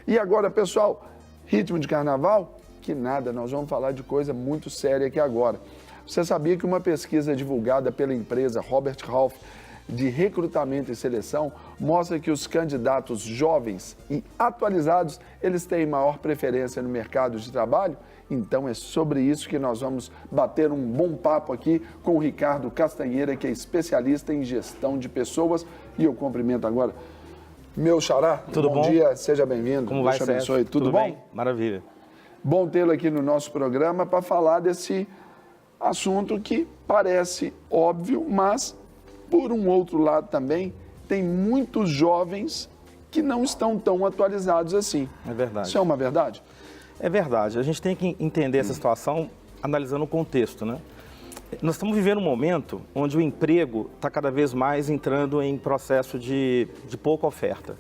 E agora, pessoal, ritmo de carnaval? Que nada, nós vamos falar de coisa muito séria aqui agora. Você sabia que uma pesquisa divulgada pela empresa Robert Half de recrutamento e seleção mostra que os candidatos jovens e atualizados, eles têm maior preferência no mercado de trabalho? Então é sobre isso que nós vamos bater um bom papo aqui com o Ricardo Castanheira, que é especialista em gestão de pessoas. E eu cumprimento agora meu xará. Tudo bom? Bom dia, seja bem-vindo. Como vai, Deus abençoe. Tudo bom? Bem? Maravilha. Bom tê-lo aqui no nosso programa para falar desse assunto que parece óbvio, mas, por um outro lado também, tem muitos jovens que não estão tão atualizados assim. É verdade. Isso é uma verdade? É verdade. A gente tem que entender essa situação analisando o contexto, né? Nós estamos vivendo um momento onde o emprego está cada vez mais entrando em processo de pouca oferta.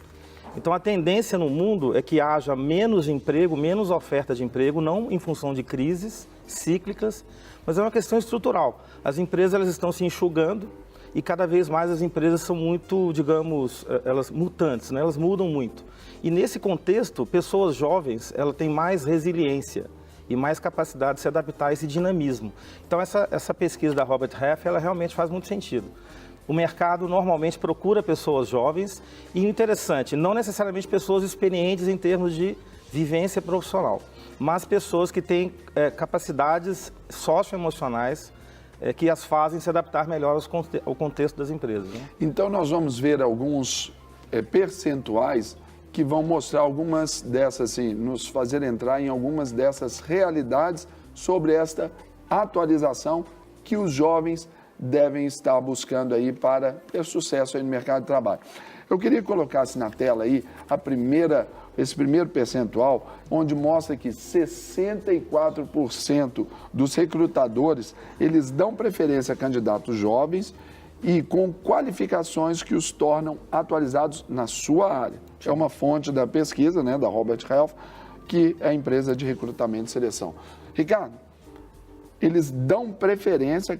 Então, a tendência no mundo é que haja menos emprego, menos oferta de emprego, não em função de crises cíclicas, mas é uma questão estrutural. As empresas elas estão se enxugando e cada vez mais as empresas são muito, digamos, elas mutantes, né? Elas mudam muito. E nesse contexto, pessoas jovens, elas têm mais resiliência e mais capacidade de se adaptar a esse dinamismo. Então, essa pesquisa da Robert Half, ela realmente faz muito sentido. O mercado normalmente procura pessoas jovens e, interessante, não necessariamente pessoas experientes em termos de vivência profissional, mas pessoas que têm capacidades socioemocionais que as fazem se adaptar melhor ao contexto das empresas, né? Então, nós vamos ver alguns percentuais que vão mostrar algumas dessas, assim, nos fazer entrar em algumas dessas realidades sobre esta atualização que os jovens devem estar buscando aí para ter sucesso aí no mercado de trabalho. Eu queria que colocasse na tela aí esse primeiro percentual, onde mostra que 64% dos recrutadores, eles dão preferência a candidatos jovens e com qualificações que os tornam atualizados na sua área. É uma fonte da pesquisa, né, da Robert Half, que é a empresa de recrutamento e seleção. Ricardo, eles dão preferência a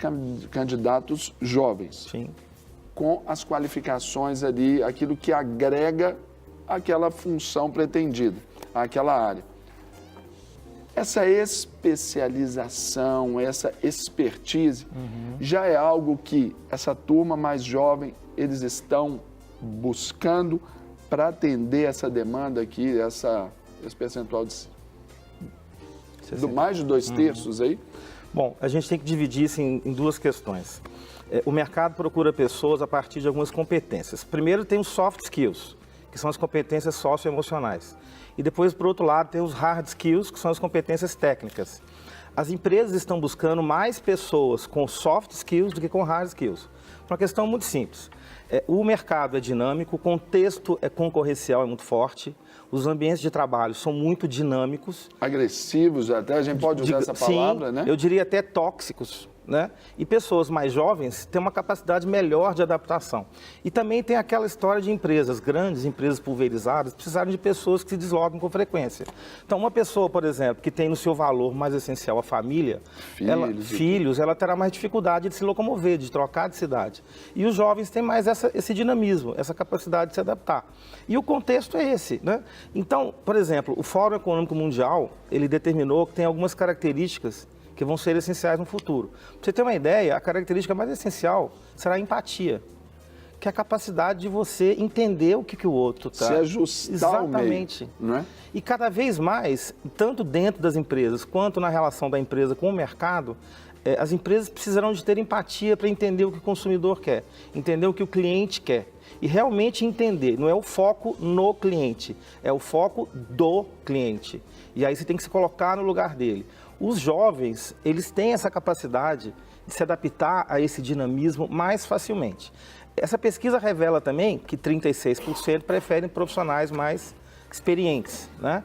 candidatos jovens. Sim. Com as qualificações ali, aquilo que agrega aquela função pretendida, aquela área. Essa especialização, essa expertise, já é algo que essa turma mais jovem, eles estão buscando para atender essa demanda aqui, esse percentual de mais de 2/3 aí? Bom, a gente tem que dividir isso em duas questões. O mercado procura pessoas a partir de algumas competências. Primeiro tem os soft skills, que são as competências socioemocionais. E depois, por outro lado, tem os hard skills, que são as competências técnicas. As empresas estão buscando mais pessoas com soft skills do que com hard skills. Por uma questão muito simples. O mercado é dinâmico, o contexto concorrencial é muito forte, os ambientes de trabalho são muito dinâmicos. Agressivos, até a gente pode usar essa palavra, sim, né? Eu diria até tóxicos, né? E pessoas mais jovens têm uma capacidade melhor de adaptação. E também tem aquela história de empresas grandes, empresas pulverizadas, precisarem de pessoas que se deslocam com frequência. Então, uma pessoa, por exemplo, que tem no seu valor mais essencial a família, ela terá mais dificuldade de se locomover, de trocar de cidade. E os jovens têm mais esse dinamismo, essa capacidade de se adaptar. E o contexto é esse, né? Então, por exemplo, o Fórum Econômico Mundial, ele determinou que tem algumas características que vão ser essenciais no futuro. Para você ter uma ideia, a característica mais essencial será a empatia, que é a capacidade de você entender o que o outro está... Se ajustar exatamente, ao meio, né? E cada vez mais, tanto dentro das empresas, quanto na relação da empresa com o mercado, as empresas precisarão de ter empatia para entender o que o consumidor quer, entender o que o cliente quer. E realmente entender, não é o foco no cliente, é o foco do cliente. E aí você tem que se colocar no lugar dele. Os jovens, eles têm essa capacidade de se adaptar a esse dinamismo mais facilmente. Essa pesquisa revela também que 36% preferem profissionais mais experientes, né?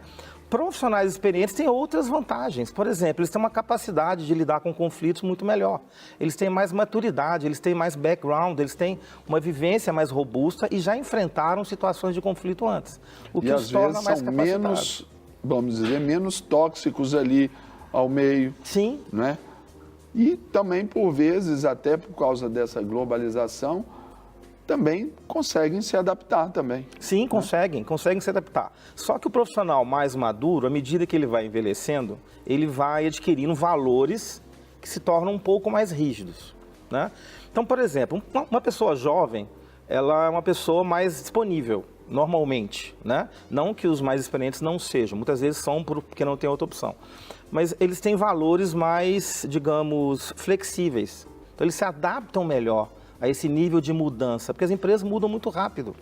Profissionais experientes têm outras vantagens. Por exemplo, eles têm uma capacidade de lidar com conflitos muito melhor. Eles têm mais maturidade, eles têm mais background, eles têm uma vivência mais robusta e já enfrentaram situações de conflito antes. O que os torna mais capacitados. Menos, vamos dizer, menos tóxicos ali ao meio. Sim. Né? E também, por vezes, até por causa dessa globalização, também conseguem se adaptar também. Sim, conseguem se adaptar. Só que o profissional mais maduro, à medida que ele vai envelhecendo, ele vai adquirindo valores que se tornam um pouco mais rígidos, né? Então, por exemplo, uma pessoa jovem, ela é uma pessoa mais disponível, normalmente, né? Não que os mais experientes não sejam, muitas vezes são porque não tem outra opção. Mas eles têm valores mais, digamos, flexíveis. Então, eles se adaptam melhor a esse nível de mudança, porque as empresas mudam muito rápido.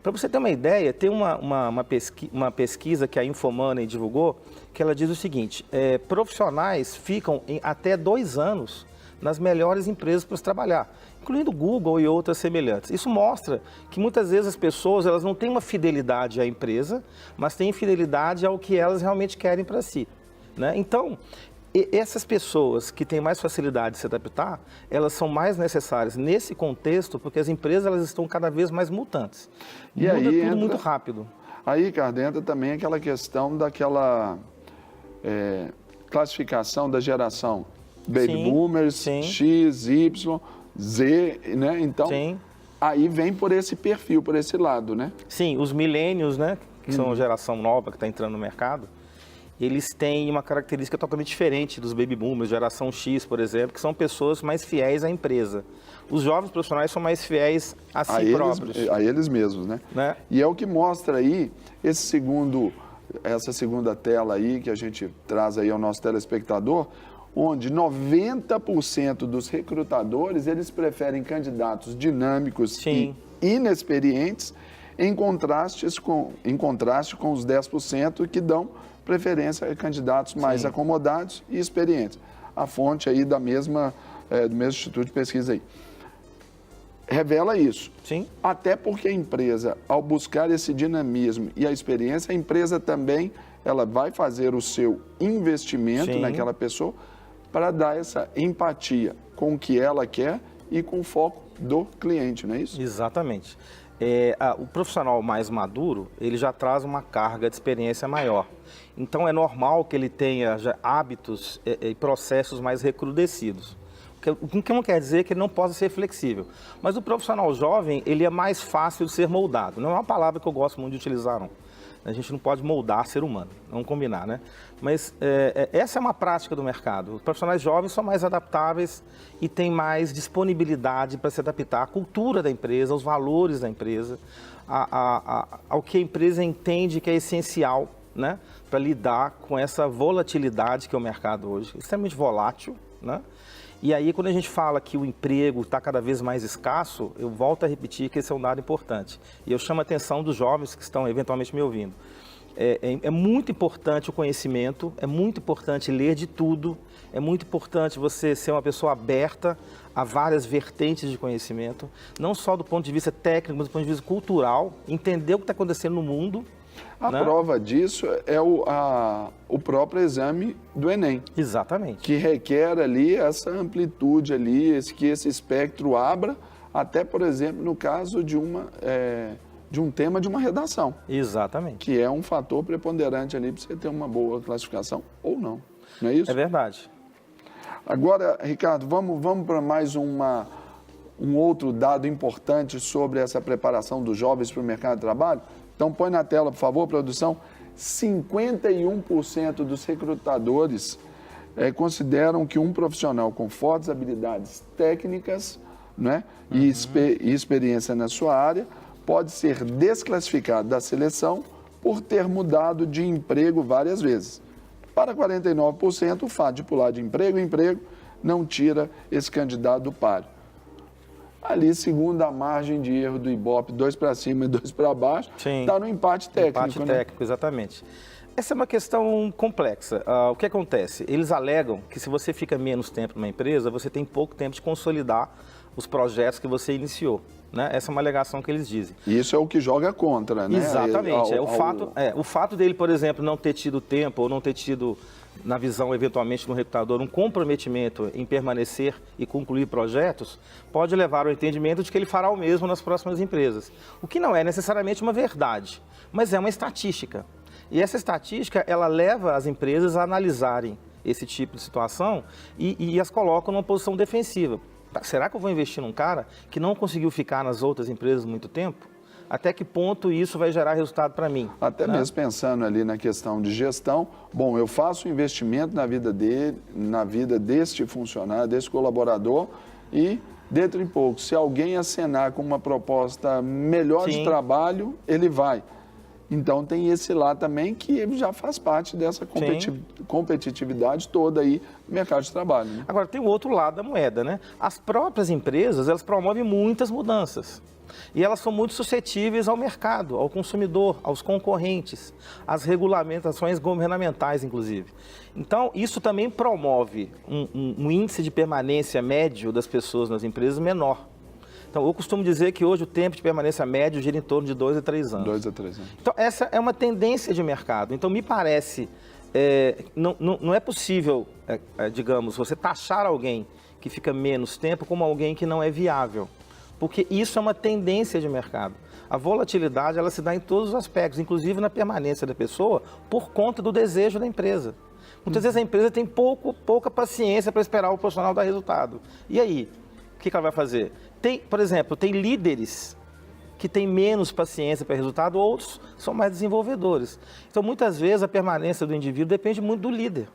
Para você ter uma ideia, tem uma pesquisa que a Infomoney divulgou, que ela diz o seguinte, profissionais ficam até 2 anos nas melhores empresas para se trabalhar, incluindo Google e outras semelhantes. Isso mostra que muitas vezes as pessoas elas não têm uma fidelidade à empresa, mas têm fidelidade ao que elas realmente querem para si, né? Então, essas pessoas que têm mais facilidade de se adaptar, elas são mais necessárias nesse contexto, porque as empresas elas estão cada vez mais mutantes. E Muda aí tudo entra, muito rápido. Aí, Ricardo, entra também aquela questão daquela classificação da geração Baby Boomers, sim. X, Y, Z, né? Então, Sim. aí vem por esse perfil, por esse lado, né? Sim, os millennials, né, que são a geração nova que está entrando no mercado, eles têm uma característica totalmente diferente dos baby boomers, geração X, por exemplo, que são pessoas mais fiéis à empresa. Os jovens profissionais são mais fiéis a si próprios. A eles mesmos, né? E é o que mostra aí essa segunda tela aí que a gente traz aí ao nosso telespectador, onde 90% dos recrutadores, eles preferem candidatos dinâmicos Sim. e inexperientes, em contraste com os 10% que dão preferência a candidatos mais acomodados e experientes. A fonte aí do mesmo Instituto de Pesquisa aí. Revela isso. Sim. Até porque a empresa, ao buscar esse dinamismo e a experiência, a empresa também ela vai fazer o seu investimento naquela pessoa para dar essa empatia com o que ela quer e com o foco do cliente, não é isso? Exatamente. O profissional mais maduro, ele já traz uma carga de experiência maior. Então, é normal que ele tenha já hábitos e processos mais recrudescidos. O que não quer dizer que ele não possa ser flexível. Mas o profissional jovem, ele é mais fácil de ser moldado. Não é uma palavra que eu gosto muito de utilizar, não. A gente não pode moldar ser humano, vamos combinar, né? Mas essa é uma prática do mercado. Os profissionais jovens são mais adaptáveis e têm mais disponibilidade para se adaptar à cultura da empresa, aos valores da empresa, ao que a empresa entende que é essencial, né? Para lidar com essa volatilidade que é o mercado hoje, extremamente volátil, né? E aí, quando a gente fala que o emprego está cada vez mais escasso, eu volto a repetir que esse é um dado importante. E eu chamo a atenção dos jovens que estão eventualmente me ouvindo. É muito importante o conhecimento, é muito importante ler de tudo, é muito importante você ser uma pessoa aberta a várias vertentes de conhecimento, não só do ponto de vista técnico, mas do ponto de vista cultural, entender o que está acontecendo no mundo. A prova disso é o próprio exame do Enem. Exatamente. Que requer ali essa amplitude ali, que esse espectro abra, até, por exemplo, no caso de um tema de uma redação. Exatamente. Que é um fator preponderante ali para você ter uma boa classificação ou não. Não é isso? É verdade. Agora, Ricardo, vamos para mais um outro dado importante sobre essa preparação dos jovens para o mercado de trabalho. Então, põe na tela, por favor, produção. 51% dos recrutadores consideram que um profissional com fortes habilidades técnicas, né, e experiência na sua área pode ser desclassificado da seleção por ter mudado de emprego várias vezes. Para 49%, o fato de pular de emprego em emprego não tira esse candidato do páreo. Ali, segundo a margem de erro do Ibope, 2 para cima e 2 para baixo, está no empate técnico. Empate técnico, exatamente. Essa é uma questão complexa. O que acontece? Eles alegam que se você fica menos tempo numa empresa, você tem pouco tempo de consolidar os projetos que você iniciou. Né? Essa é uma alegação que eles dizem. Isso é o que joga contra, né? Exatamente. O fato dele, por exemplo, não ter tido tempo ou não ter tido, na visão, eventualmente, no recrutador, um comprometimento em permanecer e concluir projetos, pode levar ao entendimento de que ele fará o mesmo nas próximas empresas. O que não é necessariamente uma verdade, mas é uma estatística. E essa estatística, ela leva as empresas a analisarem esse tipo de situação e as colocam numa posição defensiva. será que eu vou investir num cara que não conseguiu ficar nas outras empresas muito tempo? Até que ponto isso vai gerar resultado para mim? Até mesmo pensando ali na questão de gestão, bom, eu faço um investimento na vida dele, na vida deste funcionário, desse colaborador e, dentro em pouco, se alguém acenar com uma proposta melhor de trabalho, ele vai. Então tem esse lá também que já faz parte dessa competitividade toda aí no mercado de trabalho. Né? Agora tem o outro lado da moeda, né? As próprias empresas, elas promovem muitas mudanças. E elas são muito suscetíveis ao mercado, ao consumidor, aos concorrentes, às regulamentações governamentais, inclusive. Então, isso também promove um índice de permanência médio das pessoas nas empresas menor. Então, eu costumo dizer que hoje o tempo de permanência médio gira em torno de 2 a 3 anos. 2 a 3 anos. Então, essa é uma tendência de mercado. Então, me parece, não é possível, digamos, você taxar alguém que fica menos tempo como alguém que não é viável. Porque isso é uma tendência de mercado. A volatilidade, ela se dá em todos os aspectos, inclusive na permanência da pessoa, por conta do desejo da empresa. Muitas vezes a empresa tem pouca paciência para esperar o profissional dar resultado. E aí, o que ela vai fazer? Por exemplo, tem líderes que têm menos paciência para resultado, outros são mais desenvolvedores. Então, muitas vezes, a permanência do indivíduo depende muito do líder.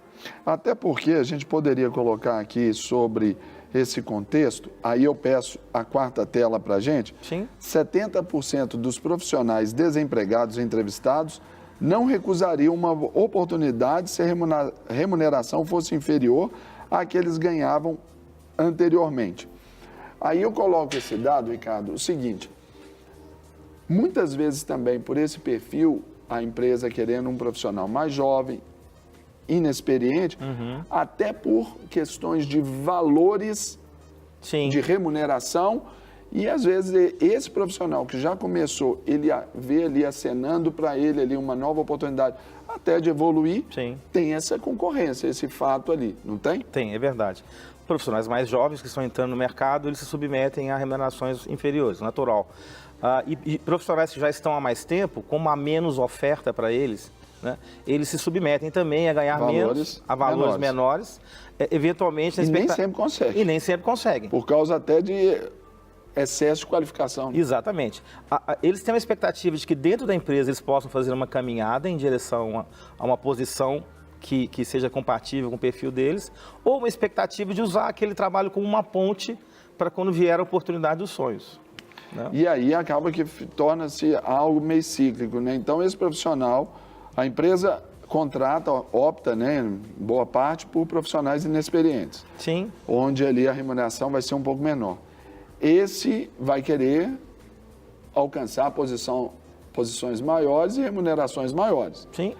Até porque a gente poderia colocar aqui sobre esse contexto, aí eu peço a quarta tela para a gente. Sim. 70% dos profissionais desempregados entrevistados não recusariam uma oportunidade se a remuneração fosse inferior à que eles ganhavam anteriormente. Aí eu coloco esse dado, Ricardo, o seguinte, muitas vezes também por esse perfil, a empresa querendo um profissional mais jovem, inexperiente, até por questões de valores, de remuneração, e às vezes esse profissional que já começou, ele vê ali acenando para ele ali uma nova oportunidade, até de evoluir, tem essa concorrência, esse fato ali, não tem? Tem, é verdade. Profissionais mais jovens que estão entrando no mercado, eles se submetem a remunerações inferiores, natural. E profissionais que já estão há mais tempo, como há menos oferta para eles, né, eles se submetem também a ganhar menos, a valores menores, eventualmente... E nem sempre conseguem. E nem sempre conseguem. Por causa até de excesso de qualificação. Né? Exatamente. Eles têm uma expectativa de que dentro da empresa eles possam fazer uma caminhada em direção a uma posição que seja compatível com o perfil deles, ou uma expectativa de usar aquele trabalho como uma ponte para quando vier a oportunidade dos sonhos. Né? E aí acaba que torna-se algo meio cíclico, né? Então esse profissional, a empresa contrata, opta, né, boa parte, por profissionais inexperientes. Sim. Onde ali a remuneração vai ser um pouco menor. Esse vai querer alcançar posições maiores e remunerações maiores. Sim.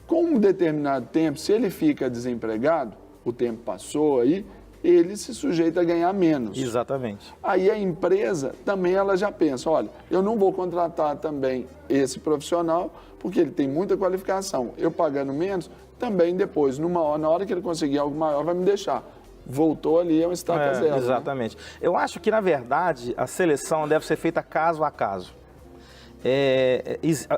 Com um determinado tempo, se ele fica desempregado, o tempo passou aí, ele se sujeita a ganhar menos. Exatamente. Aí a empresa também ela já pensa, olha, eu não vou contratar também esse profissional, porque ele tem muita qualificação. Eu pagando menos, também depois, na hora que ele conseguir algo maior, vai me deixar. Voltou ali, é uma estaca zero. Exatamente. Né? Eu acho que, na verdade, a seleção deve ser feita caso a caso.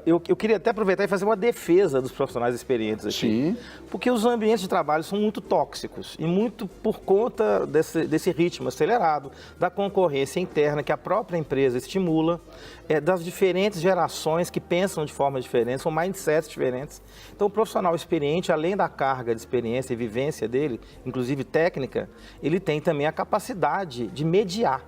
Eu queria até aproveitar e fazer uma defesa dos profissionais experientes aqui. Sim. Porque os ambientes de trabalho são muito tóxicos e muito por conta desse ritmo acelerado, da concorrência interna que a própria empresa estimula, das diferentes gerações que pensam de forma diferente, são mindsets diferentes. Então, o profissional experiente, além da carga de experiência e vivência dele, inclusive técnica, ele tem também a capacidade de mediar,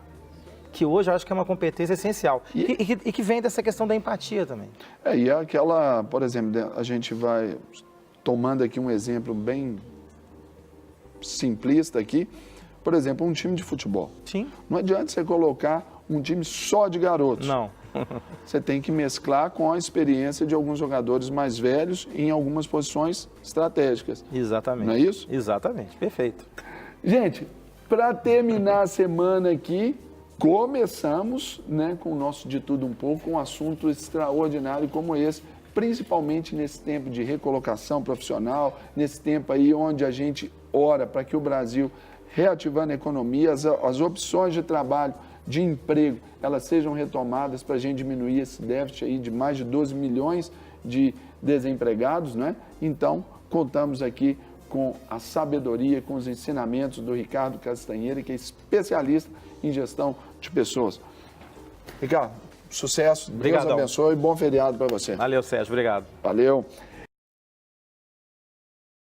que hoje eu acho que é uma competência essencial e que vem dessa questão da empatia também. E aquela, por exemplo, a gente vai tomando aqui um exemplo bem simplista aqui, por exemplo, um time de futebol. Sim. Não adianta você colocar um time só de garotos. Não. Você tem que mesclar com a experiência de alguns jogadores mais velhos em algumas posições estratégicas. Exatamente. Não é isso? Exatamente, perfeito. Gente, para terminar a semana aqui, começamos, né, com o nosso De Tudo Um Pouco, um assunto extraordinário como esse, principalmente nesse tempo de recolocação profissional, nesse tempo aí onde a gente ora para que o Brasil, reativando a economia, as opções de trabalho, de emprego, elas sejam retomadas para a gente diminuir esse déficit aí de mais de 12 milhões de desempregados, né? Então, contamos aqui com a sabedoria, com os ensinamentos do Ricardo Castanheira, que é especialista em gestão de pessoas. Ricardo, sucesso, Obrigadão. Deus abençoe e bom feriado para você. Valeu, Sérgio, obrigado. Valeu.